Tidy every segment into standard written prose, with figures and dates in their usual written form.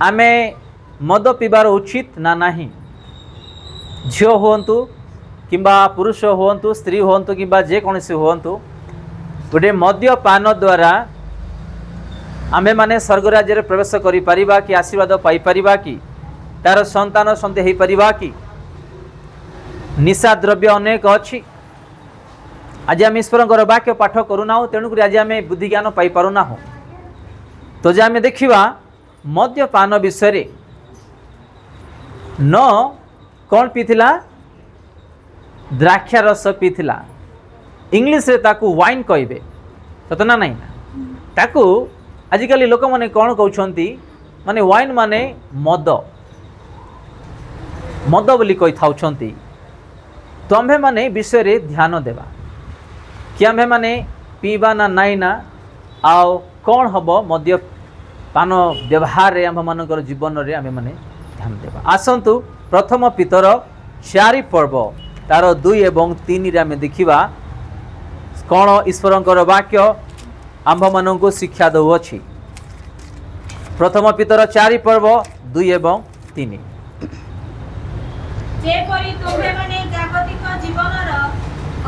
आमे मद पीबार उचित ना नहीं झील हुंतु किंबा पुरुष हुंतु स्त्री हुंतु किंबा जेकोसी हुंतु गोटे मद्यपान द्वारा आमे माने स्वर्ग राज्य रे प्रवेश करि परिबा कि आशीर्वाद पाई परिबा कि तार संतान संते हेई परिबा कि निशा द्रव्य अनेक अच्छी आज आम ईश्वर वाक्य पाठ करूना तेणुक आज आम बुद्धि ज्ञान पाई पारुना तो जे आम देखा मद्यपान विषय न कौन पीथिला द्राक्षा रस पीथिला इंग्लिश रे ताकू वाइन कहबे सत ना नहीं ताकू आजिकल लोक मैंने कौन कहते माने वाइन माने मद मद बोली कही था तो आम्भे माने विषय रे ध्यान देवा कि आम्भे माने पीवा ना नाई ना आउ कौन हम मद्यपान व्यवहार रे आम्भ मानकर जीवन रे आम्भे माने ध्यान देवा। आसंतु प्रथम पितर 4 पर्व तार 2 एवं 3 रे आमे देखिबा कौन ईश्वरंकर वाक्य आम्भ माननको शिक्षा दउअछि। प्रथम पितर 4 पर्व 2 एवं 3 जेपरि तुमे माने जागतिक जीवनर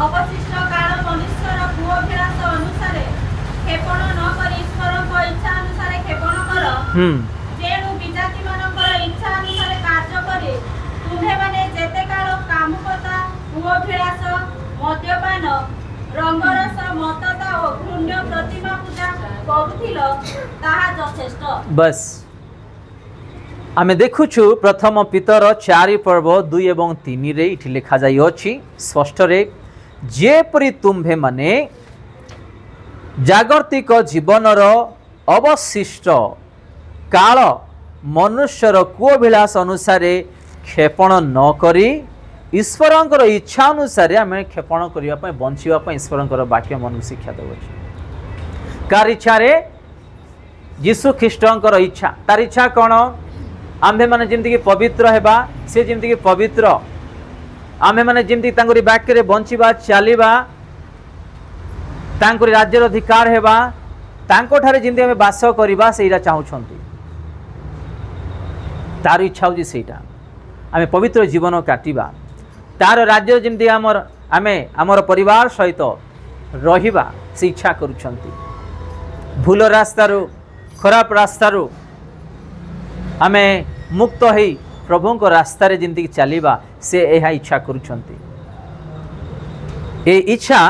अवशिष्ट काल मनुष्यर पूर्वाभिलाष अनुसार क्षेपण न करी ईश्वरक इच्छा अनुसार क्षेपण कर जेनु विजाति मानकर इच्छा अनुसार कार्य करे तुमे माने जेते काल कामुकता पूर्वाभिलाष मद्यपान रंगरस मतता और घृण्य प्रतिमा पूजा करुथिलो ताहा यथेष्ट। बस आमे देखुछु प्रथम पितर 4 पर्व 2 एवं 3 रे इठी लिखा जाई अछि स्पष्ट रे जेपरि तुम्भे माने जागतिक जीवनर अवशिष्ट काल मनुष्यर कुअभिलाष अनुसार क्षेपण न करी ईश्वरंकर इच्छा अनुसार आम क्षेपण करने बंचापी ईश्वरंकर वाक्य मन शिक्षा देवच्छे कार इच्छा रे यीशु ख्रीष्टंकर इच्छा तार इच्छा कौन आम्भे माने जिमती पवित्र हेबा से जिमती पवित्र आम्भे माने जिमती तांकरी वाक्य रे बंचिबा चलीबा तांकरी राज्यर अधिकार हेबा तांको ठारे जिमती आमे वास करबा सेइरा चाहुछंती तार इच्छा होजी सेइटा आमे पवित्र जीवन काटिबा तार राज्य जिमती आमर परिवार सहित रहिबा से इच्छा करुछंती भूल रास्तारू खराब रास्तारू आमे मुक्त है प्रभु को रास्ता रे जिंदगी चलीबा से यह इच्छा करुछंती। ए इच्छा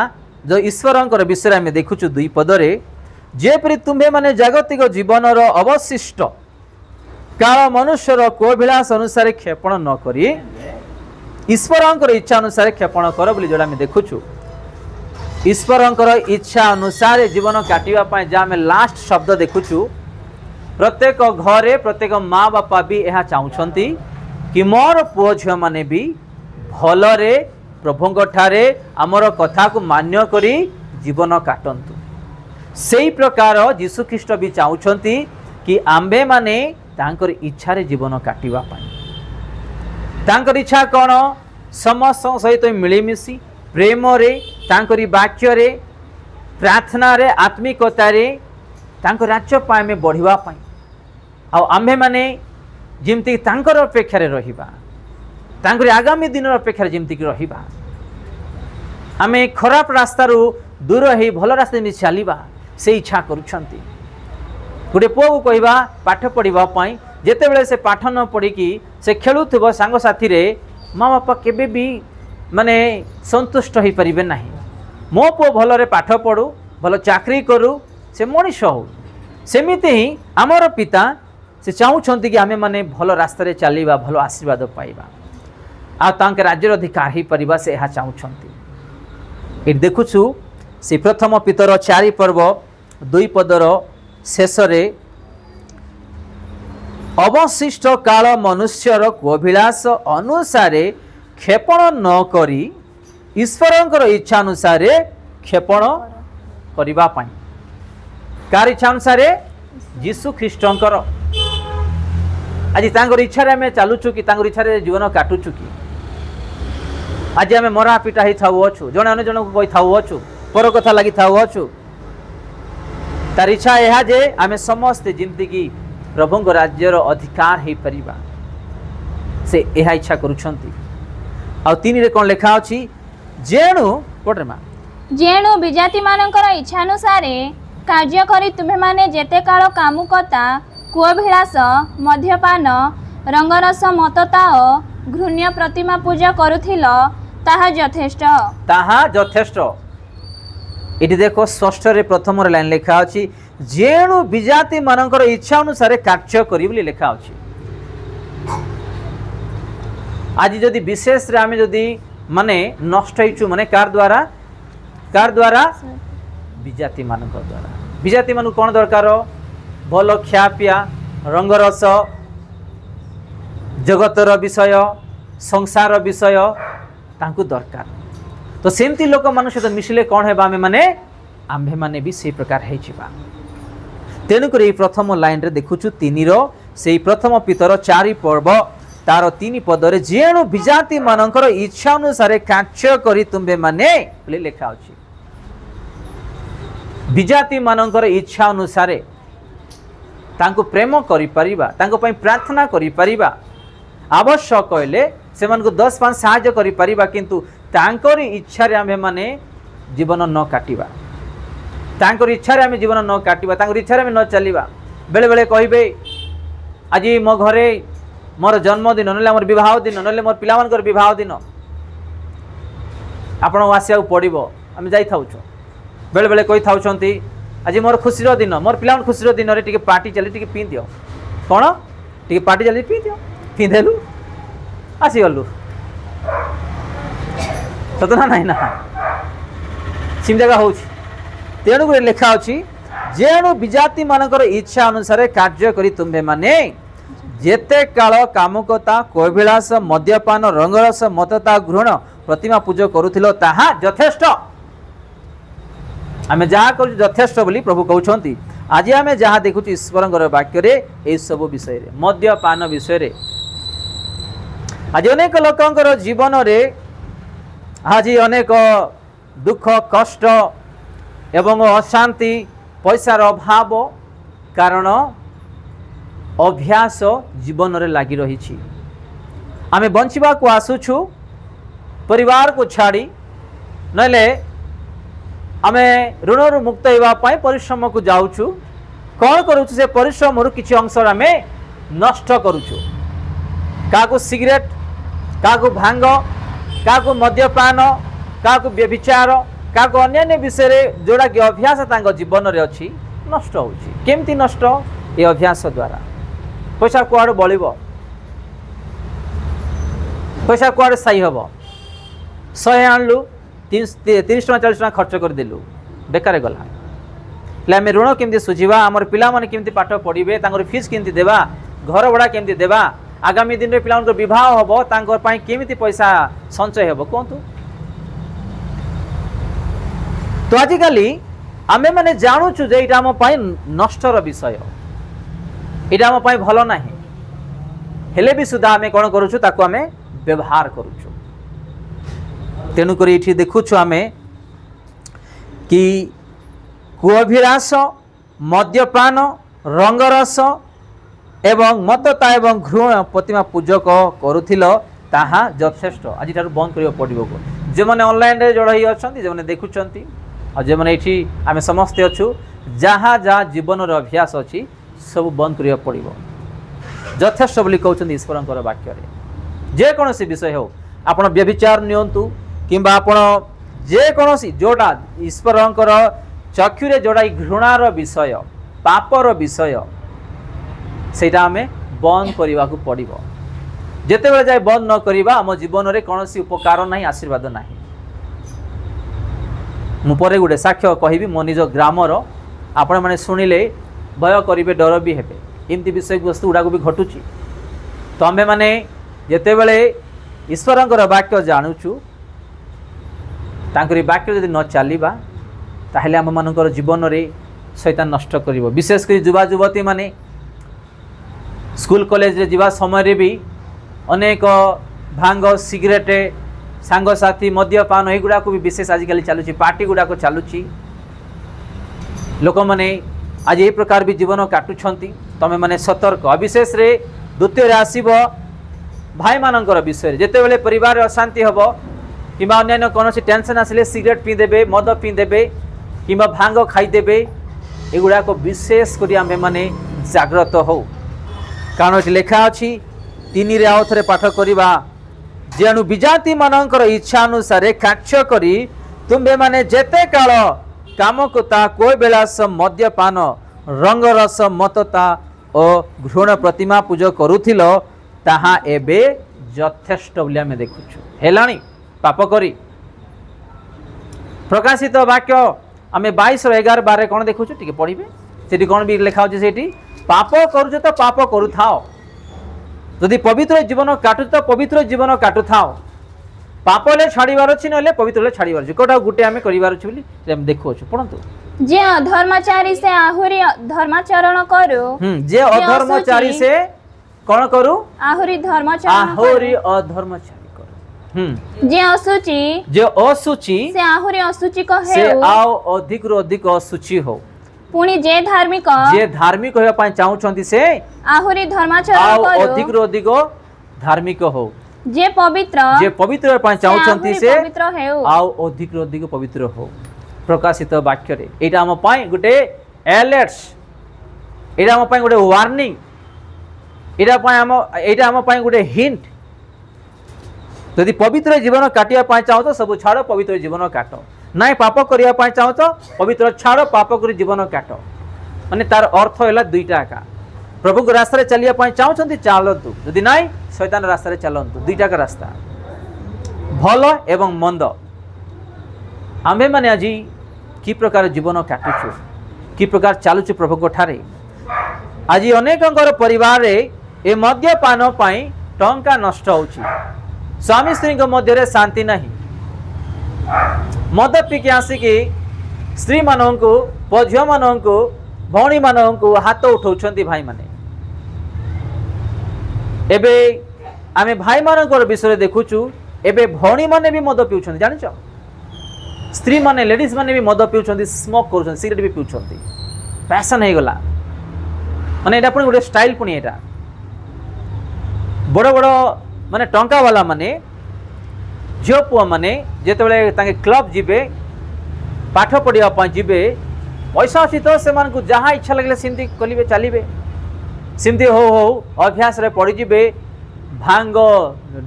जो ईश्वरंकर विषय में देखुछु 2 पदरे जेपरि तुम्हे माने जागतिक जीवनर अवशिष्ट काल मनुष्यर कोभिलाष अनुसार क्षेपण न करी ईश्वरंकर इच्छा अनुसार क्षेपण कर बोली जोड़ा में देखुछु ईश्वरंकर इच्छा अनुसार जीवन काटिबा पय जा में लास्ट शब्द देखुछु प्रत्येक घरे प्रत्येक माँ बापा भी यह चाहती कि मोर पुओ झील मैंने भी भलरे प्रभु ठारे आमर कथा को मान्य करी जीवन काटंतु से प्रकार यीशु ख्रीष्ट भी चाहती कि आम्भे माने तांकर इच्छा रे जीवन काटिबा पाई तांकर इच्छा कौन समस्त सहित मिलीमिशी प्रेम रे तांकरी वाक्य रे प्रार्थना रे आत्मिकता रे तांकर राज्य पाए में बढ़िबा पाई आम्भे माने जिमती तांकर अपेक्षा रे रहिबा तांकर आगामी दिन अपेक्षा जिमती कि रहिबा आमे खराब रास्ता रू दूर हे भल रास्ता में चलीबा से इच्छा करुछंती। गोटे पुओ को कहबा पाठ पढ़िबा पाई जेते बेले से पाठ न पढ़ी कि से खेलुथबो सांग साथी रे माँ बापा केबे भी माने संतुष्ट हो परिबे नाही मो पुओ भल रे पाठ पढ़ू भल चाकरी करू से मनीष हो सेमिति ही आमर पिता से चाहूँगी कि आमे माने भल रास्ता रे चलीबा भल आशीर्वाद पाइबा आ तांके राज्यर अधिकार ही परिबा से यह चाहूँगी। ये देखुछु से प्रथम पितर 4 पर्व 2 पदर शेष रे अवशिष्ट काल मनुष्यर कोभिलाष अनुसार क्षेपण न करी ईश्वरंकर इच्छा अनुसार क्षेपण करिबा पाई कार इच्छा अनुसार यीशु ख्रीष्टंकर आज तांकर इच्छा रे आमे चालुछु कि तांकर इच्छा रे जीवन काटुछु कि आज आमे मरा पिटा ही थाउ अछु जने अन्य जन को कहि थाउ अछु पर कथा लागि थाउ अछु तार इच्छा यह जे आमे समस्त जिंदगी प्रभु राज्यर अधिकार हो पारिबा से यह इच्छा करुछंती। आ तीन रे कोन लिखा अछि जेणु पढ़रे मां जेणु विजाति मानकर इच्छानुसार कार्य करी तुम्हें माने जेते काल कामुकता कुअभिलाष मद्यपान रंगरस मतताओ घृण्य प्रतिमा पूजा करुथिल ताहा यथेष्ट। ताहा यथेष्ट इति देखो षष्ठ रे प्रथम रे लाइन लिखा अछि जेणु विजाति मानकर इच्छा अनुसार कार्य करी बोली लिखा अछि। आज जदि विशेष रे आमे जदि माने नष्ट होइछु माने कार द्वारा विजाति मानक द्वारा। विजाति मानु कोन दरकार भल ख्यापिया रंगरस जगतर विषय संसार विषय तांकु दरकार। तो सेमती लोक मान सहित मिशिले कौन है आम्भे माने भी से प्रकार है। तेणुक प्रथम लाइन रे देखुचु तीन से प्रथम पितर 4 पर्व तार 3 पदरे जेणु विजाति मानकर इच्छा अनुसार कार्य करी तुम्बे माने बोली लिखा अछि। विजाति मानकर इच्छा अनुसार तांको प्रेम करि परिबा तांको पई प्रार्थना करि परिबा आवश्यक कहले से मानको 10-5 सहाय्य करि परिबा किंतु तांकर इच्छा रे आमे माने जीवन न काटिबा तांकर इच्छा रे आमे जीवन न काटिबा तांकर इच्छा रे आमे न चलिबा। बेले बेले कहिबे आज मो घरे मोर जन्मदिन नले मोर विवाह दिन नले मोर पिला मानकर विवाह दिन आपण आसिया पड़िबो आमे जाई थाउछो। बेले बेले कहि थाउछंती आज मोर खुशीर दिन मोर पिला मन खुशीर दिन रे टिके पार्टी चली टिके पी दियो कोन टिके पार्टी चली पी दियो पी देलु आसी गलु सतना नहीं ना सिम जगह होछि। तेणु को लिखा अछि जेणु विजाति मानकर इच्छा अनुसार कार्य करी तुम्बे माने जेते काल कामुकता कोभिलास मद्यपान रंगरस मतता घृण प्रतिमा पूजा करुथिलो ताहा यथेष्ट। आमे जहा करू यथेष्ट बोली प्रभु कहउछंती। आज आमे जहा देखुची ईश्वरंकर वाक्य रे ए सब विषय रे मद्यपान विषय रे आज अनेक लोकंकर जीवन रे आज अनेक दुख कष्ट एवं अशांति पैसार अभाव कारण अभ्यास जीवन रे लागी रही छी। आमे बंचिबा को आसुछु परिवार को छाड़ी नले आमे ऋण मुक्त होगा परिश्रम को जाऊँ कौन करूँ से परिश्रम किसी अंश आमे नष्ट करुचु क्या सिगरेट क्या भांग क्या मद्यपान क्या व्यभिचार क्या अन्य विषय रे जोड़ा कि अभ्यास तांग जीवन रे अच्छी नष्ट होमती नष्ट ये अभ्यास द्वारा पैसा कुआड़े बलिब पैसा कुआड़े साई हम 100 आणलु 30 टका 40 टका खर्च करदेलु बेकार गला आम ऋण केमती सुझा आमर पिला माने केमती पाठ पढ़े तांकर फीस केमती देवा घर भड़ा केमती देवा आगामी दिन में पिला विवाह हम तांकर पाई केमती पैसा संचय हम कहतु। तो आजिकाली आमे माने जानुचु जे इटा आम पाई नष्टर विषय इटा आम पाई भल नाही हेले भी सुधा आमे कोन करूछु ताको आमे व्यवहार करूछु। तेणुक ये देखुछु आमे कि कुअभिलाष मद्यपान रंगरस एवं मतता एवं घृण प्रतिमा पूजक करुथिल ताहा यथेष्ट। आज बंद करियो पड़िबो जो मैंने ऑनलाइन रे जोड़ ही अच्छा जो मैंने देखुंट और जो मैंने ये आम समस्ते अच्छु जहाँ जहाँ जीवन अभ्यास अच्छी सब बंद करियो पड़िबो यथेष्ट बोली कहउछन्ती ईश्वरंकर वाक्य जेकोसी विषय हो आपण व्यभिचार नियंतु किंबा आपण जेकोसी जोड़ा ईश्वरंकर चक्षुरे जोड़ा घृणार विषय पापर विषय सेटा आमे बंद करने को पड़ो जिते बड़े जाए बंद न करवा आम जीवन में कौन उपकार ना आशीर्वाद ना। मुझे गोटे साक्ष्य कहि मो निज ग्रामर आपण मैंने शुणिले भय करेंगे डर भी हे एमती विषय वस्तु गुड़ाक भी घटुची। तो आमे मैंने जिते बड़े ईश्वरंकर वाक्य जानुचु तांकरी वाक्य जदि न चलवा ताहले आम मानकर जीवन में शैतान नष्ट कर विशेषकर युवा युवती माने स्कूल कॉलेज रे जीवा समय रे भी अनेक भांग सिगरेट सांगसाथी मद्यपान युवा को भी विशेष आजिकल चलुची पार्टी गुड़ाक चलुची लोक मैंने आज ये प्रकार भी जीवन काटुछंती। तमे माने सतर्क अविशेष रे द्वितीय रे आसीब भाई मानकर विषय जेते बेले परिवार अशांति हबो किबा अन्य कोनोसी टेंशन आसिले सिगरेट पी देबे मद पी देबे किबा भांग खाई देबे एगुडा को विशेष करी आमे माने जागृत हो कारण एटी लेखा अछि 3 रे आउथरे पाठ करिबा जेनु विजाति मानकर इच्छा अनुसार कार्य करी तुम्बे माने जेते काल काम कोता कोई बेलास मद्यपान रंगरस मतता और घृण प्रतिमा पूजा करुथिलो ताहा एबे यथेष्ट बोली आमे देखुछु हेलानी पाप करी प्रकाशित वाक्य आमे 22 और 11 12 कोन देखुछु टिके पढिबे सेठी कोन भी लिखा होछि सेठी पाप करूछ तो पाप करू थाओ यदि पवित्र जीवन काटु तो पवित्र जीवन काटु थाओ पाप ले छाड़ीबार अछि नले पवित्र ले छाड़ीबार अछि कोटा गुटे आमे करिबार अछि बोली हम देखुछु पढंतु जे अधर्मचारी से आहुरी धर्माचरण करू जे अधर्मचारी से कोन करू आहुरी धर्माचरण आहुरी अधर्मचारी करू जे असुचि से आहुरी असुचि कहे से आओ अधिक रो अधिक असुचि हो पुनी जे धार्मिक होया पाई चाहू छंती से आहुरी धर्माचरण आओ करू अधिक रो अधिक धार्मिक हो जे पवित्र होया पाई चाहू छंती से पवित्र हेउ आओ अधिक रो अधिक पवित्र हो प्रकाशित वाक्य रे एटा हम पाई गुटे अलर्ट्स एटा हम पाई गुटे वार्निंग एटा हम पाई गुटे हिंट यदि पवित्र जीवन काटिया पाई चाहो तो सब छाड़ पवित्र जीवन काट नाई पाप करिया पाई चाहो तो पवित्र छाड़ पाप करी जीवन काट माने तार अर्थ हैला दुईटा का प्रभु को रास्ता रे चलिया पाई चाहो छंती चालंतु यदि नाई शैतान रास्ता रे चलंतु दुईटा का रास्ता भलो एवं मंद आमे माने आजी की प्रकार जीवन काटुछु की प्रकार चालुछु प्रभु को ठारे आज अनेकंकर परिवार रे ए मद्यपान पाई टंका नष्ट होछि स्वामी स्त्री मध्य रे शांति नहीं मद पीके आसिकी स्त्री मानन को झियो मानन को भौणी मानन को हाथ उठाउछंती भाई माने एबे आमे भाई मानकर विषय देखुछु एबे भौणी माने भी मद पिउछंती जानिछ स्त्री माने लेडीज माने भी मद पिउछंती स्मोक करूछंती सिगरेट भी पिउछंती फैशन हे गला माने एटा पुनी गोटे स्टाइल पुनी एटा बड़ बड़ माने टंका वाला माने झियो पुआ माने जेते बेले तांके क्लब जिबे पाठ पढ़िया पा जिबे पैसा अछि तो से मान को जहां इच्छा लगले सिंती कलिबे चलिबे सिंती हो अभ्यास रे पड़ी जिबे भांग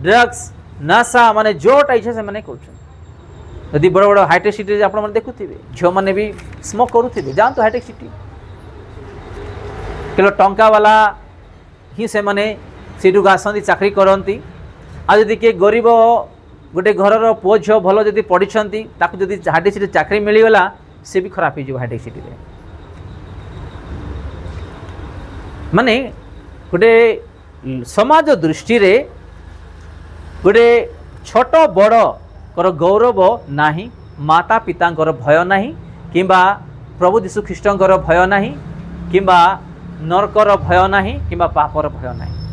ड्रग्स नशा माने जोटा इच्छा से माने करछ यदि बड़ बड़ हाईटेक सिटी आपण माने देखुथिबे झियो माने भी स्मोक करूथिबे जान तो हाईटेक सिटी केलो टंका वाला ही से माने सीटू आसती चाकरी करती आज यदि किए गरीब गोटे घर पुओ झील भल जदि पढ़ी जदि हाईटेक सिटी चाकरी मिलगला सी भी खराब हो हाईटेक सिटी माने गोटे समाज दृष्टि रे गोटे छोट बड़ कर गौरव नाही माता पिता भय नाही किंबा प्रभु यीशु ख्रीष्ट भय नाही किंबा नरकर भय नाही किंबा पापर भय नाही